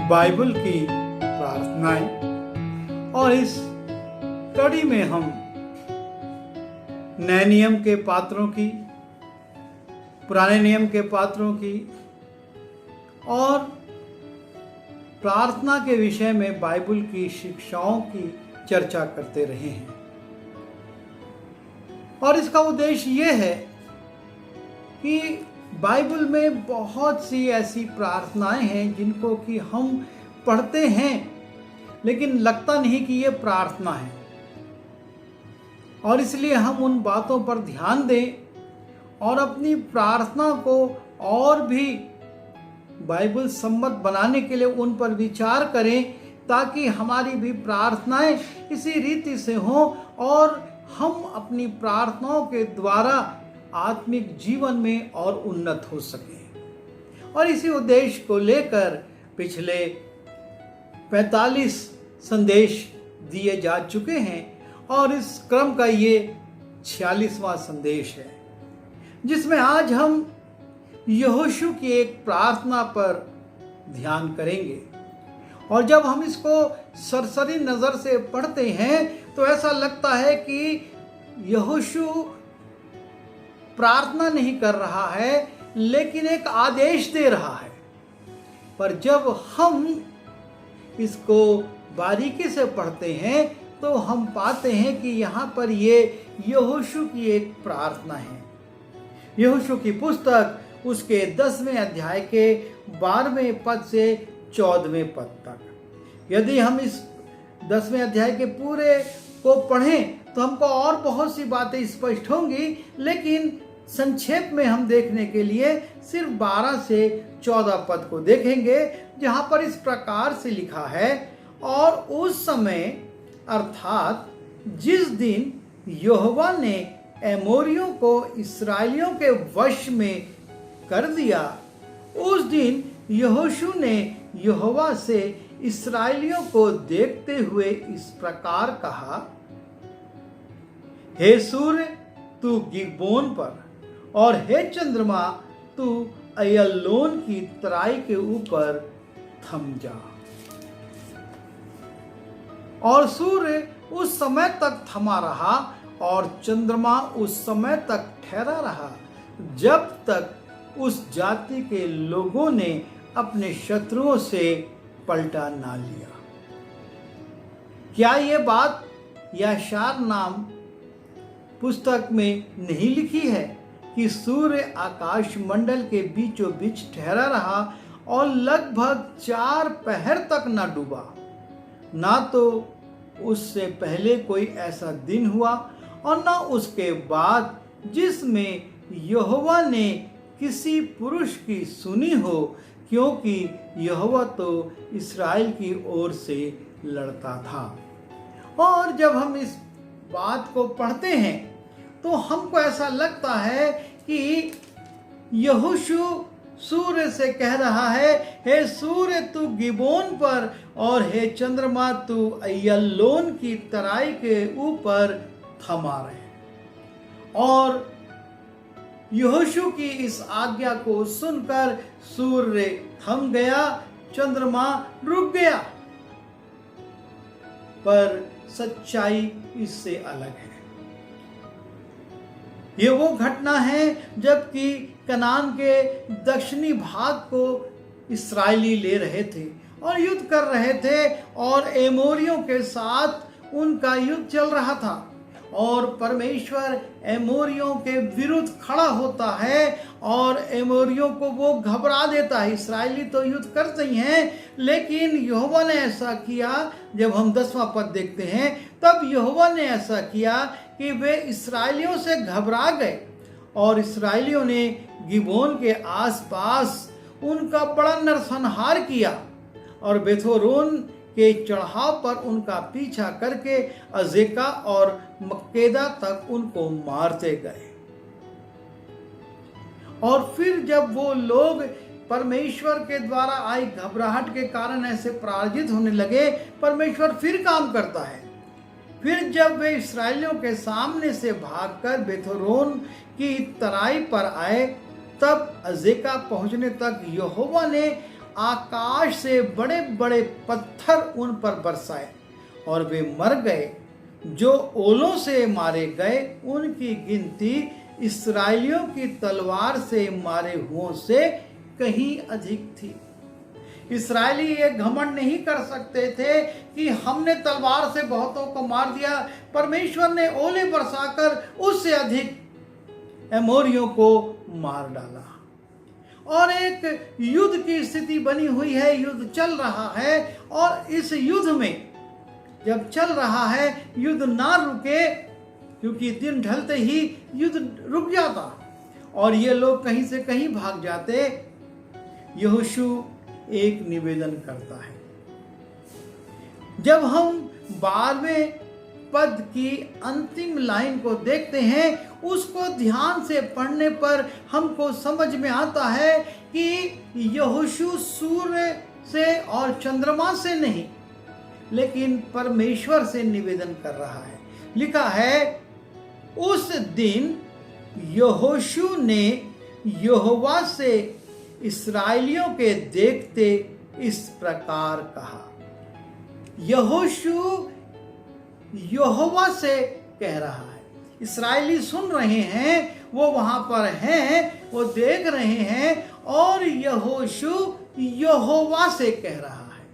Bible की प्रार्थनाएं। और इस कड़ी में हम नए नियम के पात्रों की, पुराने नियम के पात्रों की और प्रार्थना के विषय में बाइबल की शिक्षाओं की चर्चा करते रहे हैं। और इसका उद्देश्य यह है कि बाइबल में बहुत सी ऐसी प्रार्थनाएं हैं जिनको कि हम पढ़ते हैं लेकिन लगता नहीं कि ये प्रार्थना है, और इसलिए हम उन बातों पर ध्यान दें और अपनी प्रार्थना को और भी बाइबल सम्मत बनाने के लिए उन पर विचार करें, ताकि हमारी भी प्रार्थनाएं इसी रीति से हों और हम अपनी प्रार्थनाओं के द्वारा आत्मिक जीवन में और उन्नत हो सकें। और इसी उद्देश्य को लेकर पिछले 45 संदेश दिए जा चुके हैं और इस क्रम का ये 46वां संदेश है, जिसमें आज हम यहोशू की एक प्रार्थना पर ध्यान करेंगे। और जब हम इसको सरसरी नज़र से पढ़ते हैं तो ऐसा लगता है कि यहोशू प्रार्थना नहीं कर रहा है लेकिन एक आदेश दे रहा है। पर जब हम इसको बारीकी से पढ़ते हैं तो हम पाते हैं कि यहाँ पर ये यहोशू की एक प्रार्थना है। यहोशू की पुस्तक उसके 10वें अध्याय के 12वें पद से 14वें पद तक। यदि हम इस 10वें अध्याय के पूरे को पढ़ें तो हमको और बहुत सी बातें स्पष्ट होंगी, लेकिन संक्षेप में हम देखने के लिए सिर्फ 12 से 14 पद को देखेंगे, जहां पर इस प्रकार से लिखा है, और उस समय अर्थात जिस दिन यहोवा ने एमोरियों को इस्राएलियों के वश में कर दिया, उस दिन यहोशू ने यहोवा से इस्राएलियों को देखते हुए इस प्रकार कहा, हे सूर्य तू गिबोन पर और हे चंद्रमा तू अय्यालोन की तराई के ऊपर थम जा। और सूर्य उस समय तक थमा रहा और चंद्रमा उस समय तक ठहरा रहा जब तक उस जाति के लोगों ने अपने शत्रुओं से पलटा ना लिया। क्या ये बात याशार नाम पुस्तक में नहीं लिखी है कि सूर्य आकाश मंडल के बीचों बीच ठहरा रहा और लगभग 4 पहर तक न डूबा? ना तो उससे पहले कोई ऐसा दिन हुआ और न उसके बाद जिसमें यहोवा ने किसी पुरुष की सुनी हो, क्योंकि यहोवा तो इस्राएल की ओर से लड़ता था। और जब हम इस बात को पढ़ते हैं तो हमको ऐसा लगता है कि यहोशू सूर्य से कह रहा है, हे सूर्य तू गिबोन पर और हे चंद्रमा तू अय्यालोन की तराई के ऊपर थमा रहे। और यहोशू की इस आज्ञा को सुनकर सूर्य थम गया, चंद्रमा रुक गया। पर सच्चाई इससे अलग है। ये वो घटना है जबकि कनान के दक्षिणी भाग को इस्राएली ले रहे थे और युद्ध कर रहे थे, और एमोरियों के साथ उनका युद्ध चल रहा था, और परमेश्वर एमोरियों के विरुद्ध खड़ा होता है और एमोरियों को वो घबरा देता है। इस्राएली तो युद्ध करते ही हैं, लेकिन यहोवा ने ऐसा किया। जब हम 10वां पद देखते हैं तब यहोवा ने ऐसा किया कि वे इस्राएलियों से घबरा गए और इस्राएलियों ने गिबोन के आसपास उनका बड़ा नरसंहार किया और बेथोरोन के चढ़ाव पर उनका पीछा करके अजेका और मक्केदा तक उनको मारते गए। और फिर जब वो लोग परमेश्वर के द्वारा आई घबराहट के कारण ऐसे पराजित होने लगे, परमेश्वर फिर काम करता है। फिर जब वे इस्राएलियों के सामने से भागकर बेथोरोन की तराई पर आए, तब अजेका पहुंचने तक यहोवा ने आकाश से बड़े बड़े पत्थर उन पर बरसाए और वे मर गए। जो ओलों से मारे गए उनकी गिनती इस्राएलियों की तलवार से मारे हुओं से कहीं अधिक थी। इस्राएली ये घमंड नहीं कर सकते थे कि हमने तलवार से बहुतों को मार दिया। परमेश्वर ने ओले बरसाकर उससे अधिक एमोरियों को मार डाला और एक युद्ध की स्थिति बनी हुई है। युद्ध चल रहा है और इस युद्ध में जब चल रहा है, युद्ध ना रुके, क्योंकि दिन ढलते ही युद्ध रुक जाता और ये लोग कहीं से कहीं भाग जाते। यहोशू एक निवेदन करता है। जब हम 12वें पद की अंतिम लाइन को देखते हैं, उसको ध्यान से पढ़ने पर हमको समझ में आता है कि यहोशू सूर्य से और चंद्रमा से नहीं, लेकिन परमेश्वर से निवेदन कर रहा है। लिखा है, उस दिन यहोशू ने यहोवा से इस्राएलियों के देखते इस प्रकार कहा। यहोशू यहोवा से कह रहा है। इस्राएली सुन रहे हैं, वो वहां पर हैं, वो देख रहे हैं और यहोशू यहोवा से कह रहा है।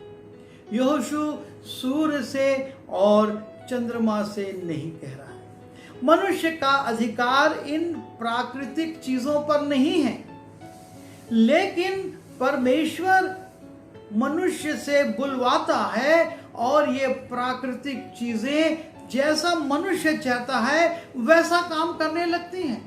यहोशू सूर्य से और चंद्रमा से नहीं कह रहा है। मनुष्य का अधिकार इन प्राकृतिक चीजों पर नहीं है, लेकिन परमेश्वर मनुष्य से बुलवाता है और ये प्राकृतिक चीजें जैसा मनुष्य चाहता है वैसा काम करने लगती हैं।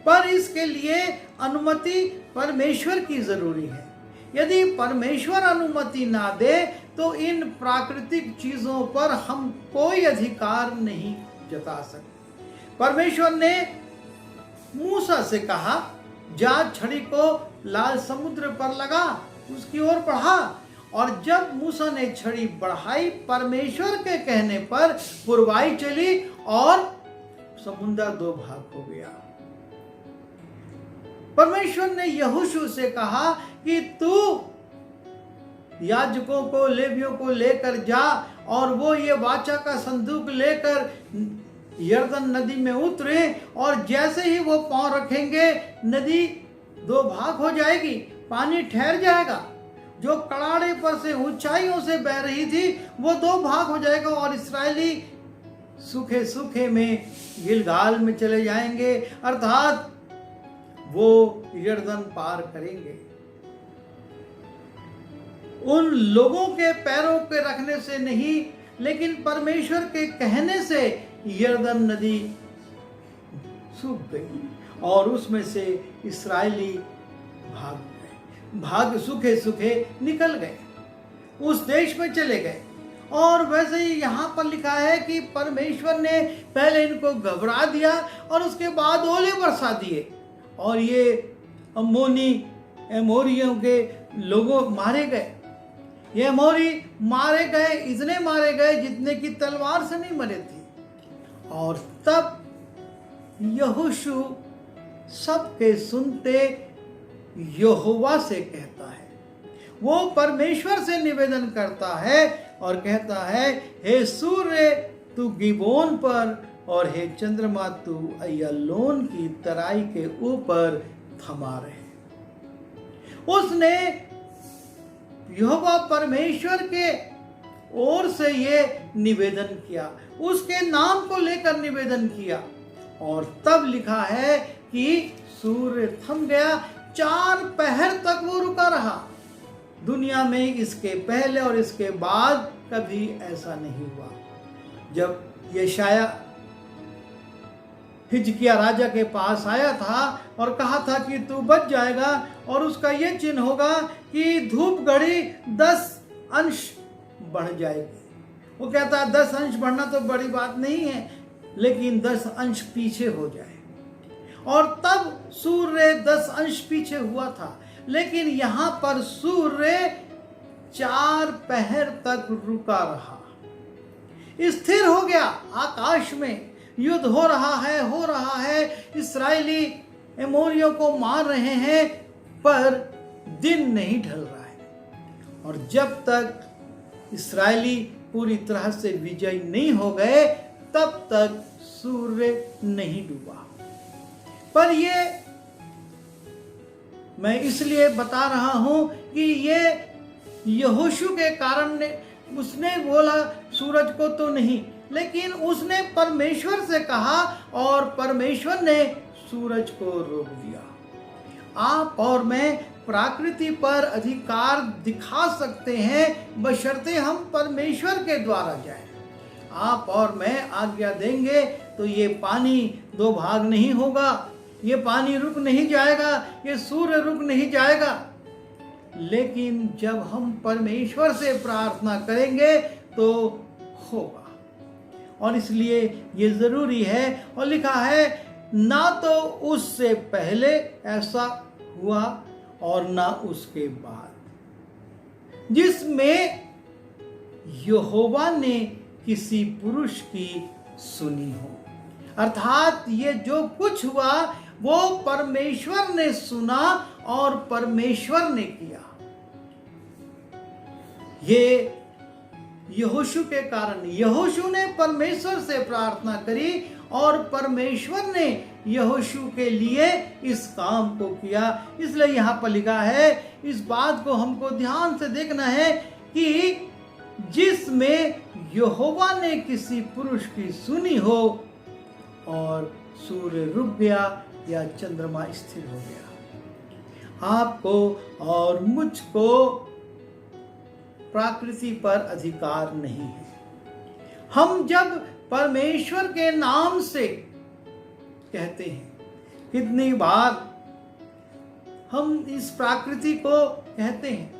पर इसके लिए अनुमति परमेश्वर की जरूरी है। यदि परमेश्वर अनुमति ना दे तो इन प्राकृतिक चीजों पर हम कोई अधिकार नहीं जता सकते। परमेश्वर ने मूसा से कहा, जा छड़ी को लाल समुद्र पर लगा, उसकी ओर बढ़ा। और जब मूसा ने छड़ी बढ़ाई, परमेश्वर के कहने पर पुरवाई चली और समुद्र 2 भाग हो गया। परमेश्वर ने यहोशू से कहा कि तू याजकों को, लेवियों को लेकर जा और वो ये वाचा का संदूक लेकर यरदन नदी में उतरे और जैसे ही वो पांव रखेंगे नदी 2 भाग हो जाएगी, पानी ठहर जाएगा। जो कड़ाड़े पर से ऊंचाइयों से बह रही थी वो 2 भाग हो जाएगा और इस्राएली सूखे सूखे में गिलगाल में चले जाएंगे, अर्थात वो यरदन पार करेंगे। उन लोगों के पैरों के रखने से नहीं, लेकिन परमेश्वर के कहने से यरदन नदी सूख गई और उसमें से इस्राएली भाग सूखे सूखे निकल गए, उस देश में चले गए। और वैसे ही यहाँ पर लिखा है कि परमेश्वर ने पहले इनको घबरा दिया और उसके बाद ओले बरसा दिए और ये एमोरियों के लोगों मारे गए। ये एमोरी मारे गए, इतने मारे गए जितने की तलवार से नहीं मरे थे। और तब यहोशू सबके सुनते यहोवा से कहता है, वो परमेश्वर से निवेदन करता है और कहता है, हे सूर्य तू गिबोन पर और हे चंद्रमा तू अय्यालोन की तराई के ऊपर थमा रहे। उसने यहोवा परमेश्वर के ओर से ये निवेदन किया, उसके नाम को लेकर निवेदन किया। और तब लिखा है कि सूर्य थम गया, 4 पहर तक वो रुका रहा। दुनिया में इसके पहले और इसके बाद कभी ऐसा नहीं हुआ। जब यशाया हिजकिया राजा के पास आया था और कहा था कि तू बच जाएगा और उसका ये चिन्ह होगा कि धूप घड़ी 10 अंश बढ़ जाएगी। वो कहता है 10 अंश बढ़ना तो बड़ी बात नहीं है, लेकिन 10 अंश पीछे हो जाए। और तब सूर्य 10 अंश पीछे हुआ था, लेकिन यहां पर सूर्य 4 पहर तक रुका रहा, स्थिर हो गया। आकाश में युद्ध हो रहा है। इस्राएली एमोरियों को मार रहे हैं, पर दिन नहीं ढल रहा है। और जब तक इस्राएली पूरी तरह से विजयी नहीं हो गए तब तक सूर्य नहीं डूबा। पर ये मैं इसलिए बता रहा हूं कि ये यहोशू के कारण ने, उसने बोला सूरज को तो नहीं, लेकिन उसने परमेश्वर से कहा और परमेश्वर ने सूरज को रोक दिया। आप और मैं प्रकृति पर अधिकार दिखा सकते हैं बशर्ते हम परमेश्वर के द्वारा जाएं। आप और मैं आज्ञा देंगे तो ये पानी दो भाग नहीं होगा, ये पानी रुक नहीं जाएगा, ये सूर्य रुक नहीं जाएगा। लेकिन जब हम परमेश्वर से प्रार्थना करेंगे तो होगा। और इसलिए ये जरूरी है, और लिखा है ना तो उससे पहले ऐसा हुआ और ना उसके बाद, जिसमें यहोवा ने किसी पुरुष की सुनी हो। अर्थात ये जो कुछ हुआ वो परमेश्वर ने सुना और परमेश्वर ने किया। ये यहोशू के कारण, यहोशू ने परमेश्वर से प्रार्थना करी और परमेश्वर ने यहोशू के लिए इस काम को किया। इसलिए यहाँ पर लिखा है, इस बात को हमको ध्यान से देखना है कि जिसमें यहोवा ने किसी पुरुष की सुनी हो और सूर्य रुक गया या चंद्रमा स्थिर हो गया। आपको और मुझको प्रकृति पर अधिकार नहीं है। हम जब परमेश्वर के नाम से कहते हैं, कितनी बार हम इस प्रकृति को कहते हैं।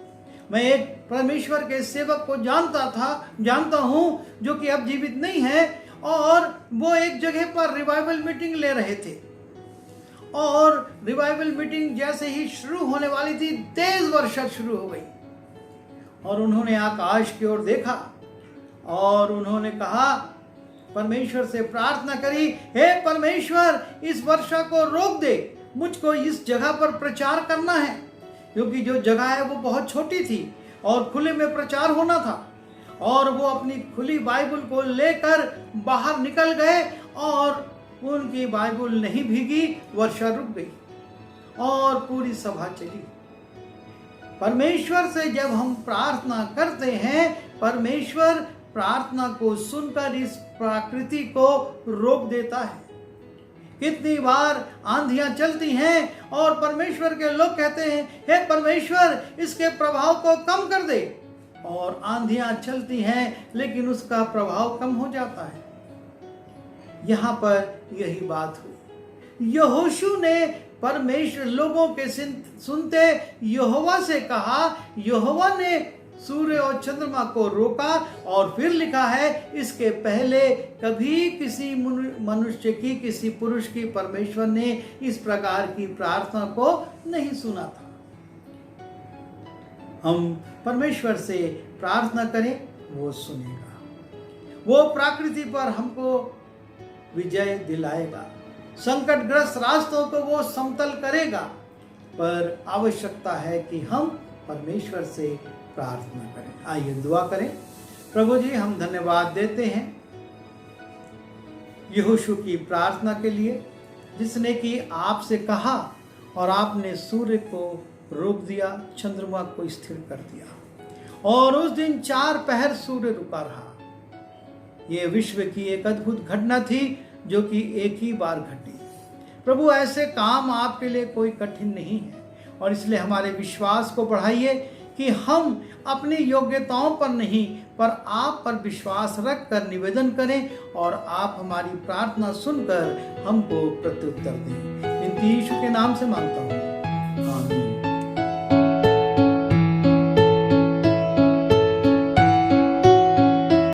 मैं एक परमेश्वर के सेवक को जानता हूं जो कि अब जीवित नहीं है, और वो एक जगह पर रिवाइवल मीटिंग ले रहे थे, और रिवाइवल मीटिंग जैसे ही शुरू होने वाली थी तेज वर्षा शुरू हो गई, और उन्होंने आकाश की ओर देखा और उन्होंने कहा, परमेश्वर से प्रार्थना करी, हे परमेश्वर इस वर्षा को रोक दे, मुझको इस जगह पर प्रचार करना है। क्योंकि जो जगह है वो बहुत छोटी थी और खुले में प्रचार होना था। और वो अपनी खुली बाइबल को लेकर बाहर निकल गए और उनकी बाइबल नहीं भीगी, वर्षा रुक गई और पूरी सभा चली। परमेश्वर से जब हम प्रार्थना करते हैं, परमेश्वर प्रार्थना को सुनकर इस प्रकृति को रोक देता है। कितनी बार आंधियां चलती हैं और परमेश्वर के लोग कहते हैं, हे परमेश्वर इसके प्रभाव को कम कर दे, और आंधियां चलती हैं लेकिन उसका प्रभाव कम हो जाता है। यहां पर यही बात हुई। यहोशू ने परमेश्वर लोगों के सुनते यहोवा से कहा, यहोवा ने सूर्य और चंद्रमा को रोका। और फिर लिखा है, इसके पहले कभी किसी मनुष्य की, किसी पुरुष की परमेश्वर ने इस प्रकार की प्रार्थना को नहीं सुना था। हम परमेश्वर से प्रार्थना करें, वो सुनेगा, वो प्रकृति पर हमको विजय दिलाएगा, संकटग्रस्त रास्तों को वो समतल करेगा। पर आवश्यकता है कि हम परमेश्वर से प्रार्थना करें। आइए दुआ करें। प्रभु जी, हम धन्यवाद देते हैं यहोशू की प्रार्थना के लिए, जिसने कि आपसे कहा और आपने सूर्य को रोक दिया, चंद्रमा को स्थिर कर दिया, और उस दिन 4 पहर सूर्य रुका रहा। ये विश्व की एक अद्भुत घटना थी जो कि एक ही बार घटी। प्रभु, ऐसे काम आपके लिए कोई कठिन नहीं है, और इसलिए हमारे विश्वास को बढ़ाइए कि हम अपनी योग्यताओं पर नहीं पर आप पर विश्वास रखकर निवेदन करें और आप हमारी प्रार्थना सुनकर हमको प्रत्युत्तर दें। इन यीशु के नाम से मांगता हूँ।